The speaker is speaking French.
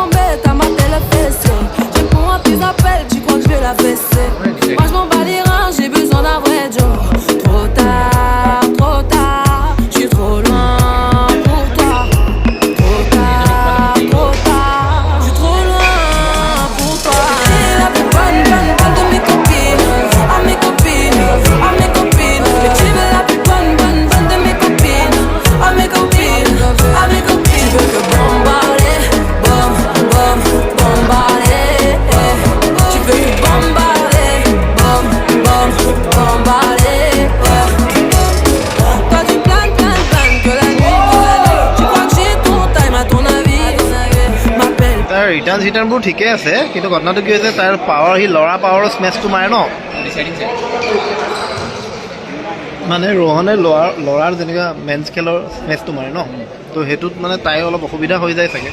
tomber, t'as maté le fessé. Je réponds à tes appels, tu crois que je vais la baisser. Moi je m'en bats les reins, j'ai besoin d'un vrai job. Trop tard, je suis trop loin pour toi. Trop tard, je suis trop loin pour toi. T'es la plus bonne de mes copines, à mes copines, à mes copines. Mais tu veux la plus bonne de mes copines, à mes copines, à mes copines. Tu veux que bombarder, bombarder. Tu veux que bombarder, bombarder. Toi tu planes que la nuit. Tu crois que j'ai ton time à ton avis. M'appelle. তাৰ ৰিটাৰ্ণবোৰ ঠিকে আছে কিন্তু ঘটনাটো কি হৈছে তাৰ power C ল'ৰা পাৱাৰৰ স্মেচটো মাৰে ন মানে ৰোহনে ল'ৰাৰ যেনেকুৱা মেন স্কেলৰ স্মেচটো মাৰে ন তো সেইটোত মানে তাই অলপ অসুবিধা হৈ যায় চাগে